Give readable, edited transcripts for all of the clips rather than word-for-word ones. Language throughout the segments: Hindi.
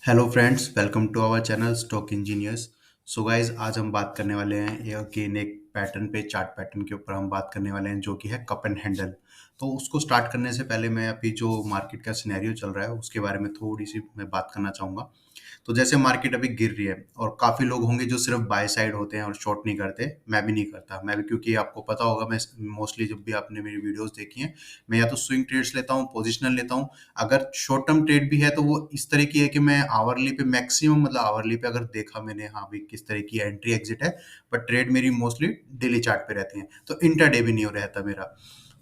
Hello friends, welcome to our channel stock engineers. So guys, आज हम बात करने वाले हैं ये अगेन एक पैटर्न पे, चार्ट पैटर्न के ऊपर हम बात करने वाले हैं जो कि है कप एंड हैंडल। तो उसको स्टार्ट करने से पहले मैं अभी जो मार्केट का सिनेरियो चल रहा है उसके बारे में थोड़ी सी मैं बात करना चाहूँगा। तो जैसे मार्केट अभी गिर रही है और काफ़ी लोग होंगे जो सिर्फ बाय साइड होते हैं और शॉर्ट नहीं करते। मैं भी नहीं करता, मैं भी, क्योंकि आपको पता होगा, मैं मोस्टली जब भी आपने मेरी वीडियोस देखी हैं, मैं या तो स्विंग ट्रेड्स लेता हूँ, पोजिशनल लेता हूँ। अगर शॉर्ट टर्म ट्रेड भी है तो वो इस तरह की है कि मैं आवरली पे मैक्सिमम, मतलब आवरली पे अगर देखा मैंने, हाँ भी किस तरह की एंट्री एग्जिट है, बट ट्रेड मेरी मोस्टली डेली चार्ट पे रहती है, तो इंटरडे भी नहीं रहता मेरा।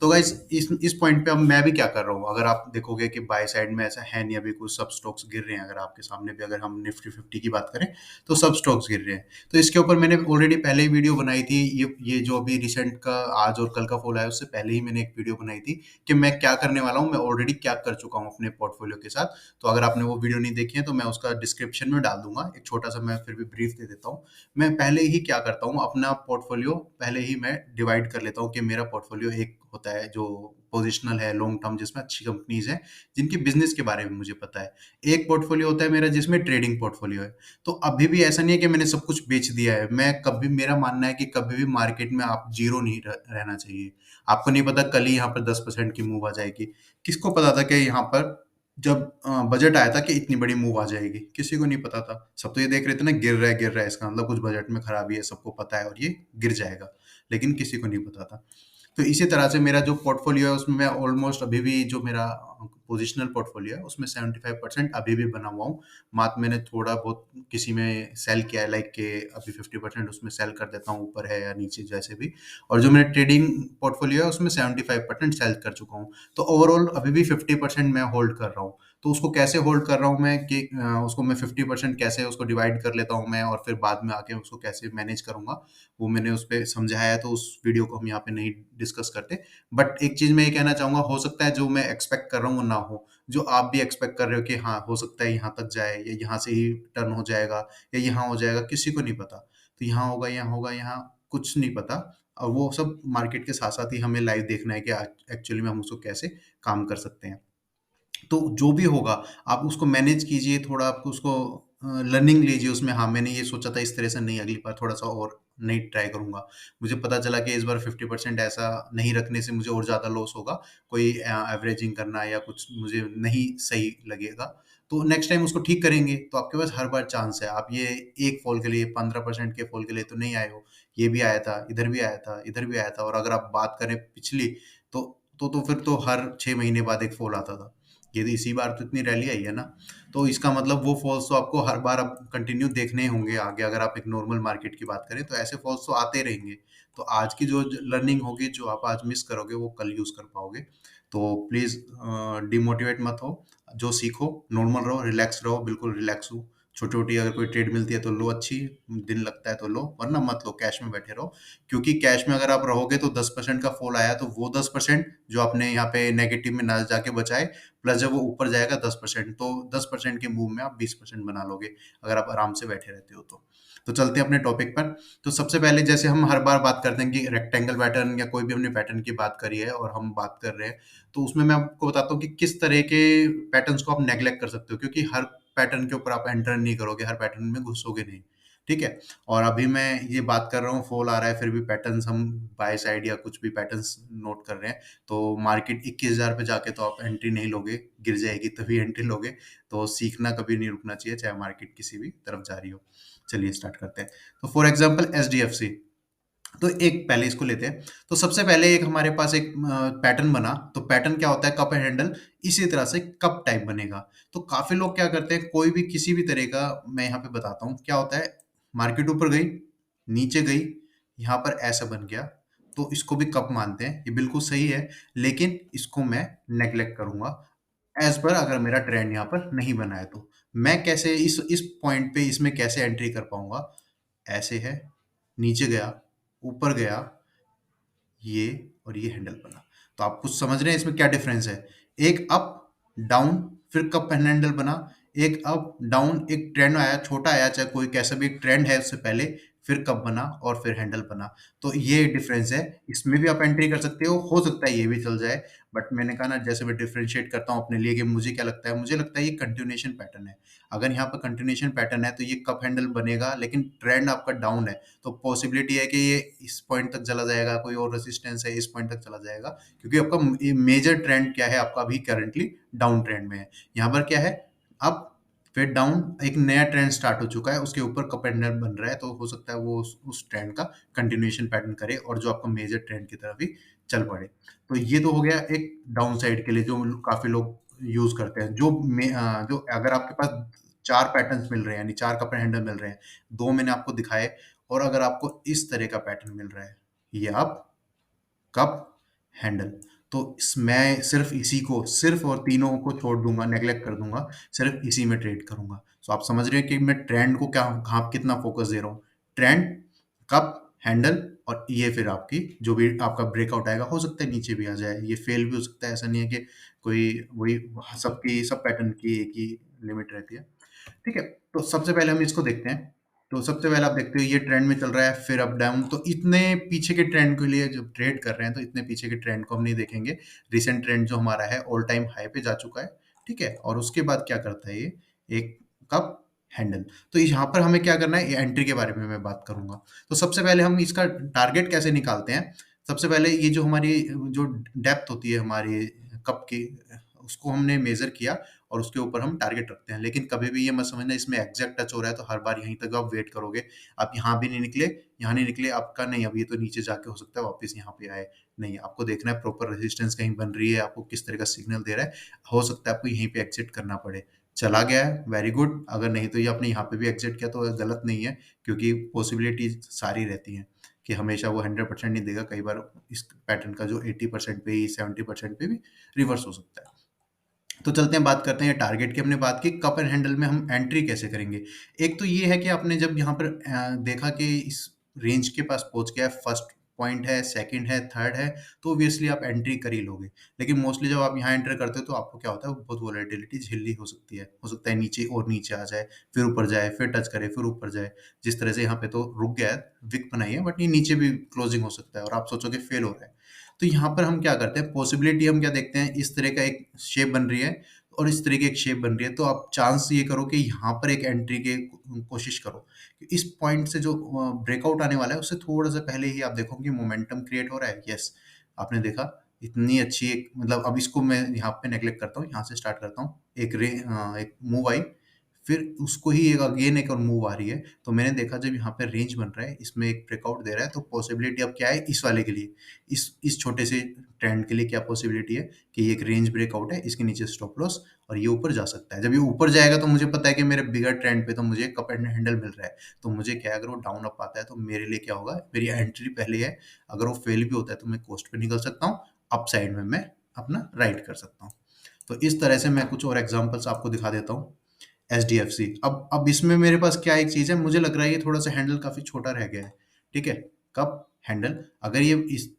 तो गाइज इस पॉइंट पे अब मैं भी क्या कर रहा हूँ, अगर आप देखोगे कि बाय साइड में ऐसा है नहीं, अभी कुछ सब स्टॉक्स गिर रहे हैं। अगर आपके सामने भी अगर हम निफ्टी 50 की बात करें तो सब स्टॉक्स गिर रहे हैं। तो इसके ऊपर मैंने ऑलरेडी पहले ही वीडियो बनाई थी। ये जो अभी रिसेंट का आज और कल का फॉल आया, उससे पहले ही मैंने एक वीडियो बनाई थी कि मैं क्या करने वाला हूँ, मैं ऑलरेडी क्या कर चुका हूँ अपने पोर्टफोलियो के साथ। तो अगर आपने वो वीडियो नहीं देखी है तो मैं उसका डिस्क्रिप्शन में डाल दूंगा, एक छोटा सा मैं फिर भी ब्रीफ दे देता हूँ। मैं पहले ही क्या करता हूँ, अपना पोर्टफोलियो पहले ही मैं डिवाइड कर लेता हूँ कि मेरा पोर्टफोलियो एक होता है जो पोजिशनल है, लॉन्ग टर्म, जिसमें अच्छी कंपनीज हैं जिनकी बिजनेस के बारे में मुझे पता है। एक पोर्टफोलियो होता है मेरा जिसमें ट्रेडिंग पोर्टफोलियो है। तो अभी भी ऐसा नहीं है कि मैंने सब कुछ बेच दिया है। मैं कभी, मेरा मानना है कि कभी भी मार्केट में आप जीरो नहीं रहना चाहिए। आपको नहीं पता कल ही यहाँ पर 10% की मूव आ जाएगी। किसको पता था कि यहाँ पर जब बजट आया था कि इतनी बड़ी मूव आ जाएगी? किसी को नहीं पता था। सब तो ये देख रहे थे ना, गिर रहा है, इसका मतलब कुछ बजट में खराबी है, सबको पता है और ये गिर जाएगा। लेकिन किसी को नहीं पता था। तो इसी तरह से मेरा जो पोर्टफोलियो है उसमें मैं ऑलमोस्ट अभी भी, जो मेरा पोजिशनल पोर्टफोलियो है उसमें 75% अभी भी बना हुआ हूँ। मात्र मैंने थोड़ा बहुत किसी में सेल किया है, लाइक के अभी 50% उसमें सेल कर देता हूँ, ऊपर है या नीचे जैसे भी। और जो मेरा ट्रेडिंग पोर्टफोलियो है उसमें 75% सेल कर चुका हूँ। तो ओवरऑल अभी भी 50% मैं होल्ड कर रहा हूँ। तो उसको कैसे होल्ड कर रहा हूँ मैं कि उसको मैं 50% कैसे उसको डिवाइड कर लेता हूँ मैं, और फिर बाद में आके उसको कैसे मैनेज करूंगा, वो मैंने उस पे समझाया है। तो उस वीडियो को हम यहाँ पे नहीं डिस्कस करते। बट एक चीज मैं ये कहना चाहूंगा, हो सकता है जो मैं एक्सपेक्ट कर रहा हूँ वो ना हो, जो आप भी एक्सपेक्ट कर रहे हो कि हाँ हो सकता है यहाँ तक जाए, या यहाँ से ही टर्न हो जाएगा, या यहाँ हो जाएगा, किसी को नहीं पता। तो यहाँ होगा, यहाँ होगा, यहाँ कुछ नहीं पता। और वो सब मार्केट के साथ साथ ही हमें लाइव देखना है कि एक्चुअली में हम उसको कैसे काम कर सकते हैं। तो जो भी होगा, आप उसको मैनेज कीजिए, थोड़ा आप उसको लर्निंग लीजिए उसमें। हाँ, मैंने ये सोचा था इस तरह से नहीं, अगली बार थोड़ा-सा और नहीं ट्राई करूँगा। मुझे पता चला कि इस बार 50% ऐसा नहीं रखने से मुझे और ज़्यादा लॉस होगा। कोई एवरेजिंग करना या कुछ मुझे नहीं सही लगेगा। तो नेक्स्ट टाइम उसको ठीक करेंगे। तो आपके पास हर बार चांस है। आप ये एक फॉल के लिए, 15% के फॉल के लिए तो नहीं आए हो। ये भी आया था, इधर भी आया था, इधर भी आया था। और अगर आप बात करें पिछली, तो फिर तो हर 6 महीने बाद एक फॉल आता था। ये तो इसी बार तो इतनी रैली आई है ना। तो इसका मतलब वो फॉल्स तो आपको हर बार अब कंटिन्यू देखने होंगे आगे। अगर आप एक नॉर्मल मार्केट की बात करें तो ऐसे फॉल्स तो आते रहेंगे। तो आज की जो लर्निंग होगी, जो आप आज मिस करोगे, वो कल यूज कर पाओगे। तो प्लीज डिमोटिवेट मत हो। जो सीखो, नॉर्मल रहो, रिलैक्स रहो, बिल्कुल रिलैक्स हो। छोटी छोटी अगर कोई ट्रेड मिलती है तो लो, अच्छी दिन लगता है तो लो, वरना मत लो, कैश में बैठे रहो। क्योंकि कैश में अगर आप रहोगे तो 10% का फॉल आया तो वो 10% जो आपने यहाँ पे नेगेटिव में ना जाके बचाए, प्लस जब वो ऊपर जाएगा 10%, तो 10% के मूव में आप 20% बना लोगे, अगर आप आराम से बैठे रहते हो तो। तो चलते हैं अपने टॉपिक पर। तो सबसे पहले, जैसे हम हर बार बात करते हैं कि रेक्टेंगल पैटर्न या कोई भी हमने पैटर्न की बात करी है और हम बात कर रहे हैं, तो उसमें मैं आपको बताता हूँ कि किस तरह के पैटर्न्स को आप नेग्लेक्ट कर सकते हो। क्योंकि हर पैटर्न के ऊपर आप एंटर नहीं करोगे, हर पैटर्न में घुसोगे नहीं। ठीक है। और अभी मैं ये बात कर रहा हूँ, फॉल आ रहा है, फिर भी पैटर्न्स हम बाय साइड या कुछ भी पैटर्न्स नोट कर रहे हैं। तो मार्केट 21,000 पे जाके तो आप एंट्री नहीं लोगे, गिर जाएगी तभी एंट्री लोगे। तो सीखना कभी नहीं रुकना चाहिए, चाहे मार्केट किसी भी तरफ जा रही हो। चलिए स्टार्ट करते हैं। तो फॉर एग्जांपल एचडीएफसी, तो एक पहले इसको लेते हैं। तो सबसे पहले एक हमारे पास एक पैटर्न बना। तो पैटर्न क्या होता है? Cup and handle. इसी तरह से कप टाइप बनेगा। तो काफी लोग क्या करते हैं, कोई भी किसी भी तरह का, मैं यहाँ पे बताता हूँ क्या होता है। मार्केट ऊपर गई, नीचे गई, यहाँ पर ऐसा बन गया, तो इसको भी कप मानते हैं, ये बिल्कुल सही है। लेकिन इसको मैं नेग्लेक्ट करूंगा एज पर, अगर मेरा ट्रेंड यहाँ पर नहीं बना है तो। मैं कैसे इस पॉइंट पे इसमें कैसे एंट्री कर पाऊंगा? ऐसे है, नीचे गया, ऊपर गया, ये और ये हैंडल बना। तो आप कुछ समझ रहे हैं इसमें क्या डिफरेंस है? एक अप डाउन, फिर कप एंड हैंडल बना। एक अप डाउन, एक ट्रेंड आया, छोटा आया, चाहे कोई कैसा भी एक ट्रेंड है उससे पहले, फिर कप बना और फिर हैंडल बना। तो ये डिफरेंस है, इसमें भी आप एंट्री कर सकते हो सकता है ये भी चल जाए, बट मैंने कहा ना जैसे मैं डिफरेंशिएट करता हूँ अपने लिए कि मुझे क्या लगता है, मुझे लगता है ये कंटिन्यूएशन पैटर्न है। अगर यहाँ पर कंटिन्यूएशन पैटर्न है तो ये कप हैंडल बनेगा, लेकिन ट्रेंड आपका डाउन है, तो पॉसिबिलिटी है कि ये इस पॉइंट तक चला जाएगा, कोई और रेजिस्टेंस है इस पॉइंट तक चला जाएगा, क्योंकि आपका मेजर ट्रेंड क्या है, आपका अभी करंटली डाउन ट्रेंड में है। यहाँ पर क्या है, अब फिर डाउन एक नया ट्रेंड स्टार्ट हो चुका है, उसके ऊपर कप एंड बन रहा है, तो हो सकता है वो उस ट्रेंड का कंटिन्यूएशन पैटर्न करे और जो आपका मेजर ट्रेंड की तरफ ही चल पड़े। तो ये तो हो गया एक डाउन साइड के लिए जो काफी लोग यूज करते हैं। जो अगर आपके पास चार पैटर्न्स मिल रहे हैं, यानी चार कप एंड हैंडल मिल रहे हैं, दो मैंने आपको दिखाए, और अगर आपको इस तरह का पैटर्न मिल रहा है, ये आप कप हैंडल, तो मैं सिर्फ इसी को, सिर्फ और तीनों को छोड़ दूंगा, नेग्लेक्ट कर दूंगा, सिर्फ इसी में ट्रेड करूंगा। तो आप समझ रहे हैं कि मैं ट्रेंड को क्या, कहाँ कितना फोकस दे रहा हूँ। ट्रेंड, कप हैंडल, और ये फिर आपकी जो भी आपका ब्रेकआउट आएगा, हो सकता है नीचे भी आ जाए, ये फेल भी हो सकता है, ऐसा नहीं है कि कोई वही, सबकी सब पैटर्न की एक ही लिमिट रहती है। ठीक है, तो सबसे पहले हम इसको देखते हैं। तो सबसे पहले आप देखते हो ये ट्रेंड में चल रहा है, फिर अप डाउन, तो इतने पीछे के ट्रेंड के लिए जब ट्रेड कर रहे हैं तो इतने पीछे के ट्रेंड को हम नहीं देखेंगे। रिसेंट ट्रेंड जो हमारा है ऑल टाइम हाई पे जा चुका है। ठीक है, और उसके बाद क्या करता है ये, एक कप हैंडल। तो यहाँ पर हमें क्या करना है, ये एंट्री के बारे में मैं बात करूंगा। तो सबसे पहले हम इसका टारगेट कैसे निकालते हैं। सबसे पहले ये जो हमारी जो डेप्थ होती है हमारी कप की, उसको हमने मेजर किया और उसके ऊपर हम टारगेट रखते हैं। लेकिन कभी भी ये मत समझना इसमें एग्जैक्ट टच हो रहा है तो हर बार यहीं तक आप वेट करोगे, आप यहाँ भी नहीं निकले, यहाँ नहीं निकले, आपका नहीं, अब ये तो नीचे जाके हो सकता है वापस यहाँ पे आए। नहीं, आपको देखना है प्रॉपर रेजिस्टेंस कहीं बन रही है, आपको किस तरह का सिग्नल दे रहा है। हो सकता है आपको यहीं पे एग्जिट करना पड़े। चला गया है, वेरी गुड। अगर नहीं तो ये आपने यहाँ पे भी एग्जिट किया तो गलत नहीं है, क्योंकि पॉसिबिलिटी सारी रहती है कि हमेशा वो 100% नहीं देगा। कई बार इस पैटर्न का जो 80% पे ही, 70% पे भी रिवर्स हो सकता है। तो चलते हैं, बात करते हैं टारगेट की। हमने बात की कप एंड हैंडल में हम एंट्री कैसे करेंगे। एक तो ये है कि आपने जब यहाँ पर देखा कि इस रेंज के पास पहुंच गया है, फर्स्ट पॉइंट है, सेकंड है, थर्ड है, तो ऑब्वियसली आप एंट्री कर ही लोगे। लेकिन मोस्टली जब आप यहाँ एंटर करते हो तो आपको क्या होता है, बहुत वॉलेटिलिटी झेलनी हो सकती है, हो सकता है नीचे और नीचे आ जाए, फिर ऊपर जाए, फिर टच करे, फिर ऊपर जाए। जिस तरह से यहाँ पे तो रुक गया है, विक बनाई है, बट ये नीचे भी क्लोजिंग हो सकता है और आप सोचोगे फेल हो रहा है। तो यहाँ पर हम क्या करते हैं, पॉसिबिलिटी हम क्या देखते हैं, इस तरह का एक शेप बन रही है और इस तरह की एक शेप बन रही है, तो आप चांस ये करो कि यहाँ पर एक एंट्री के कोशिश करो। इस पॉइंट से जो ब्रेकआउट आने वाला है उससे थोड़ा सा पहले ही आप देखो कि मोमेंटम क्रिएट हो रहा है। यस, आपने देखा इतनी अच्छी एक, मतलब अब इसको मैं यहाँ पे नेग्लेक्ट करता हूँ, यहाँ से स्टार्ट करता हूँ। एक मूव आई, फिर उसको ही एक अगेन एक और मूव आ रही है। तो मैंने देखा जब यहाँ पे रेंज बन रहा है, इसमें एक ब्रेकआउट दे रहा है, तो पॉसिबिलिटी अब क्या है इस वाले के लिए, इस छोटे से ट्रेंड के लिए क्या पॉसिबिलिटी है कि ये एक रेंज ब्रेकआउट है, इसके नीचे स्टॉप लॉस, और ये ऊपर जा सकता है। जब ये ऊपर जाएगा तो मुझे पता है कि मेरे बिगर ट्रेंड पे तो मुझे कप एंड हैंडल मिल रहा है। तो मुझे क्या है, अगर वो डाउन अप आता है तो मेरे लिए क्या होगा, मेरी एंट्री पहले है, अगर वो फेल भी होता है तो मैं कोस्ट पे निकल सकता हूँ, अप साइड में मैं अपना राइट कर सकता हूँ। तो इस तरह से मैं कुछ और एग्जांपल्स आपको दिखा देता हूँ। एचडीएफसी, अब इसमें मेरे पास क्या एक चीज है, मुझे लग रहा है ये थोड़ा सा हैंडल काफी छोटा रह गया है। ठीक है, कप हैंडल, अगर ये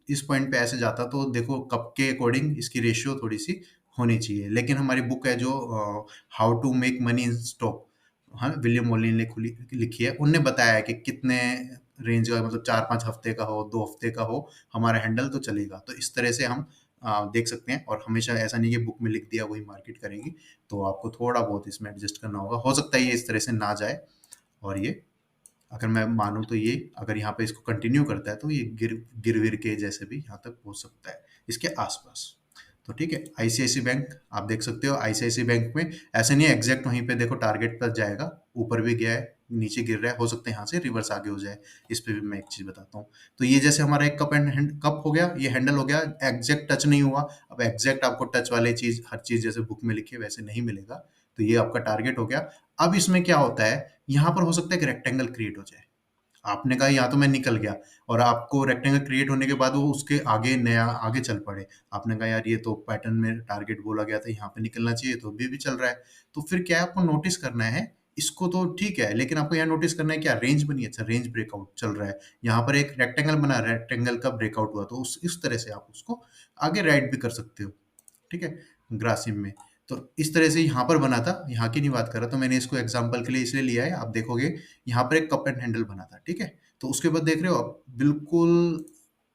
इस पॉइंट पे ऐसे जाता तो देखो कप के अकॉर्डिंग इसकी रेशियो थोड़ी सी होनी चाहिए। लेकिन हमारी बुक है जो how to make money in stock, हाँ, विलियम ओलिन ने लिखी है, उनने बताया है कि कितने रेंज का, मतलब 4-5 हफ्ते का हो, 2 हफ्ते का हो, हमारा हैंडल तो चलेगा। तो इस तरह से हम देख सकते हैं, और हमेशा ऐसा नहीं कि बुक में लिख दिया वही मार्केट करेगी, तो आपको थोड़ा बहुत इसमें एडजस्ट करना होगा। हो सकता है ये इस तरह से ना जाए, और ये अगर मैं मानूं तो ये अगर यहाँ पे इसको कंटिन्यू करता है तो ये गिर विर के जैसे भी यहाँ तक पहुंच सकता है, इसके आसपास। तो ठीक है, आईसीआईसी बैंक आप देख सकते हो। आईसीआईसी बैंक में ऐसे नहीं है एग्जैक्ट वहीं पे देखो टारगेट पर जाएगा, ऊपर भी गया है, नीचे गिर रहा है, हो सकता है यहाँ से रिवर्स आगे हो जाए। इस पे भी मैं एक चीज बताता हूँ। तो ये जैसे हमारा एक कप हो गया, ये हैंडल हो गया, एग्जैक्ट टच नहीं हुआ। अब एग्जैक्ट आपको टच वाली चीज, हर चीज जैसे बुक में लिखी है वैसे नहीं मिलेगा, तो ये आपका टारगेट हो गया। अब इसमें क्या होता है, यहाँ पर हो सकता है कि रेक्टेंगल क्रिएट हो जाए। आपने कहा यहाँ तो मैं निकल गया, और आपको रेक्टेंगल क्रिएट होने के बाद वो उसके आगे नया आगे चल पड़े। आपने कहा यार ये तो पैटर्न में टारगेट बोला गया था, यहाँ पे निकलना चाहिए, तो भी चल रहा है। तो फिर क्या है, आपको नोटिस करना है इसको, तो ठीक है, लेकिन आपको यहाँ नोटिस करना है क्या रेंज बनी, अच्छा रेंज ब्रेकआउट चल रहा है, यहाँ पर एक रेक्टेंगल बना, रेक्टेंगल का ब्रेकआउट हुआ, तो उस इस तरह से आप उसको आगे राइट भी कर सकते हो। ठीक है, ग्रासिम में। तो इस तरह से यहाँ पर बना था, यहाँ की नहीं बात कर रहा, तो मैंने इसको एग्जांपल के लिए इसलिए लिया है। आप देखोगे यहाँ पर एक कप एंड हैंडल बना था, ठीक है? तो उसके बाद देख रहे हो आप, बिल्कुल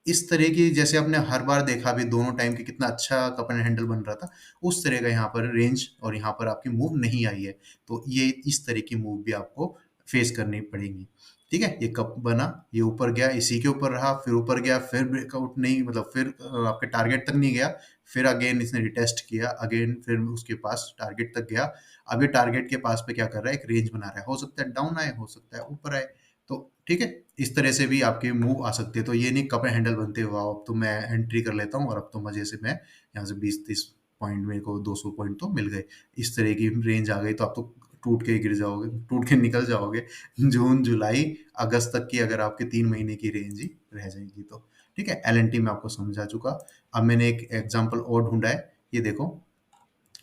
इस तरह की जैसे आपने हर बार देखा अभी दोनों टाइम की कितना अच्छा कप एंड हैंडल बन रहा था, उस तरह का यहाँ पर रेंज और यहाँ पर आपकी मूव नहीं आई है। तो ये इस तरह की मूव भी आपको फेस करनी पड़ेगी, ठीक है? ये कप बना, ये ऊपर गया, इसी के ऊपर रहा, फिर ऊपर गया, फिर ब्रेकआउट नहीं, मतलब फिर आपके टारगेट तक नहीं गया, फिर अगेन इसने रिटेस्ट किया, अगेन फिर उसके पास टारगेट तक गया। अब ये टारगेट के पास पे क्या कर रहा है, एक रेंज बना रहा है, हो सकता है डाउन आए, हो सकता है ऊपर आए। तो ठीक है, इस तरह से भी आपके मूव आ सकते हैं। तो ये नहीं कप एंड हैंडल बनते हुआ अब तो मैं एंट्री कर लेता हूँ और अब तो मजे से मैं यहाँ से 20-30 पॉइंट, मेरे को 200 पॉइंट तो मिल गए, इस तरह की रेंज आ गई, तो आप तो टूट के ही गिर जाओगे, टूट के निकल जाओगे। जून जुलाई अगस्त तक की अगर आपके 3 महीने की रेंज ही रह जाएगी तो। ठीक है, एल मैं आपको समझा चुका। अब मैंने एक एग्जाम्पल और ढूंढा है, ये देखो,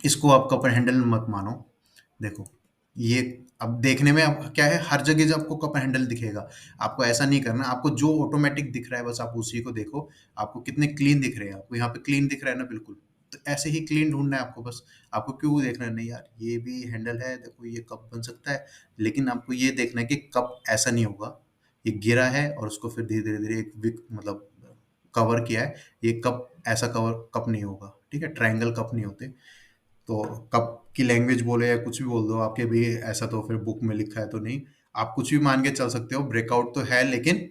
इसको आप कप एंड हैंडल मत मानो। देखो, ये अब देखने में अब क्या है, हर जगह जो आपको कप एंड हैंडल दिखेगा, आपको ऐसा नहीं करना, आपको जो ऑटोमेटिक दिख रहा है बस आप उसी को देखो। आपको कितने क्लीन दिख रहे हैं, आपको यहाँ पे क्लीन दिख रहा है ना, बिल्कुल, तो ऐसे ही क्लीन ढूंढना है आपको बस। आपको क्यों देखना है, नहीं यार ये भी हैंडल है, देखो ये कप बन सकता है, लेकिन आपको ये देखना है कि कप ऐसा नहीं होगा, ये गिरा है और उसको फिर धीरे धीरे धीरे एक विक मतलब कवर किया है, ये कप ऐसा कवर कप नहीं होगा, ठीक है? ट्रायंगल कप नहीं होते। तो कप की लैंग्वेज बोले या कुछ भी बोल दो, आपके भी ऐसा तो फिर बुक में लिखा है तो नहीं, आप कुछ भी मान के चल सकते हो, ब्रेकआउट तो है, लेकिन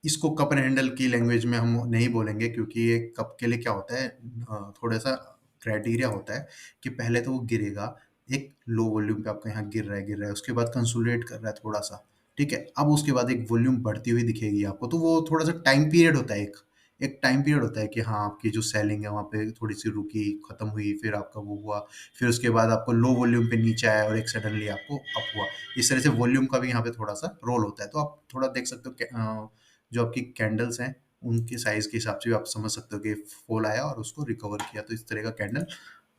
इसको कप एंड हैंडल की लैंग्वेज में हम नहीं बोलेंगे, क्योंकि ये कप के लिए क्या होता है, थोड़ा सा क्राइटेरिया होता है कि पहले तो वो गिरेगा, एक लो वॉल्यूम पे आपका यहाँ गिर रहा है, उसके बाद कंसोलिडेट कर रहा है थोड़ा सा, ठीक है? अब उसके बाद एक वॉल्यूम बढ़ती हुई दिखेगी आपको, तो वो थोड़ा सा टाइम पीरियड होता है, एक टाइम पीरियड होता है कि हाँ, आपकी जो सेलिंग है वहाँ पे थोड़ी सी रुकी, खत्म हुई, फिर आपका वो हुआ, फिर उसके बाद आपको लो वॉल्यूम पे नीचे आया और एक सडनली आपको अप हुआ। इस तरह से वॉल्यूम का भी यहाँ पे थोड़ा सा रोल होता है, तो आप थोड़ा देख सकते हो जो आपकी कैंडल्स हैं उनके साइज के हिसाब से भी आप समझ सकते हो कि फॉल आया और उसको रिकवर किया, तो इस तरह का कैंडल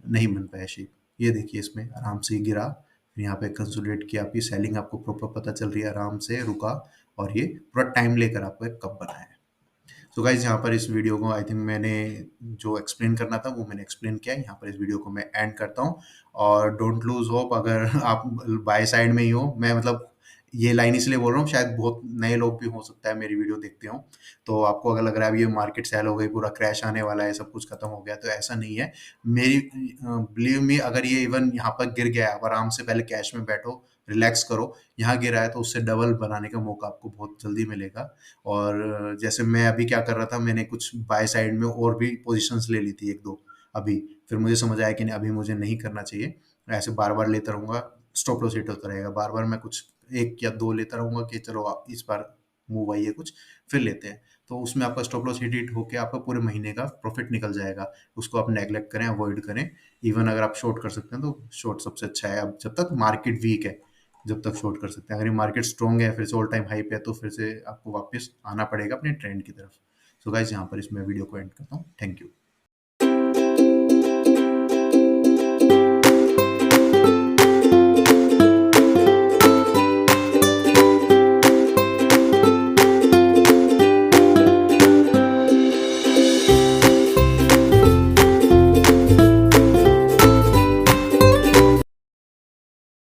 नहीं बन पाया शेप। ये देखिए, इसमें आराम से गिरा, फिर यहाँ पे कंसोलिडेट किया, आपकी सेलिंग आपको प्रॉपर पता चल रही है, आराम से रुका और ये पूरा टाइम लेकर आपको एक कप बनाया है। तो गाइज यहाँ पर इस वीडियो को आई थिंक मैंने जो एक्सप्लेन करना था वो मैंने एक्सप्लेन किया है। यहाँ पर इस वीडियो को मैं एंड करता हूँ, और डोंट लूज होप, अगर आप बाय साइड में ही हो, मैं मतलब ये लाइन इसलिए बोल रहा हूँ, शायद बहुत नए लोग भी हो सकता है मेरी वीडियो देखते हो, तो आपको अगर लग रहा है अब ये मार्केट सेल हो गई, पूरा क्रैश आने वाला है, सब कुछ खत्म हो गया, तो ऐसा नहीं है। मेरी बिलीव मी, अगर ये इवन यहाँ पर गिर गया, आप आराम से पहले कैश में बैठो, रिलैक्स करो, यहाँ गिरा है तो उससे डबल बनाने का मौका आपको बहुत जल्दी मिलेगा। और जैसे मैं अभी क्या कर रहा था, मैंने कुछ बाय साइड में और भी पोजीशंस ले ली थी एक दो अभी, फिर मुझे समझ आया कि नहीं, अभी मुझे नहीं करना चाहिए, ऐसे बार बार लेता रहूंगा, स्टॉप लॉस हिट होता रहेगा, बार बार मैं कुछ एक या दो लेता रहूंगा कि चलो इस बार मूव आई है कुछ, फिर लेते हैं, तो उसमें आपका स्टॉप लॉस हिट होके आपका पूरे महीने का प्रॉफिट निकल जाएगा। उसको आप नेग्लेक्ट करें, अवॉइड करें। इवन अगर आप शॉर्ट कर सकते हैं तो शॉर्ट सबसे अच्छा है, अब जब तक मार्केट वीक है, जब तक शॉर्ट कर सकते हैं। अगर ये मार्केट स्ट्रॉन्ग है, फिर से ऑल टाइम हाई पे है, तो फिर से आपको वापस आना पड़ेगा अपने ट्रेंड की तरफ। सो गाइस, यहाँ पर इसमें वीडियो को एंड करता हूँ। Thank you.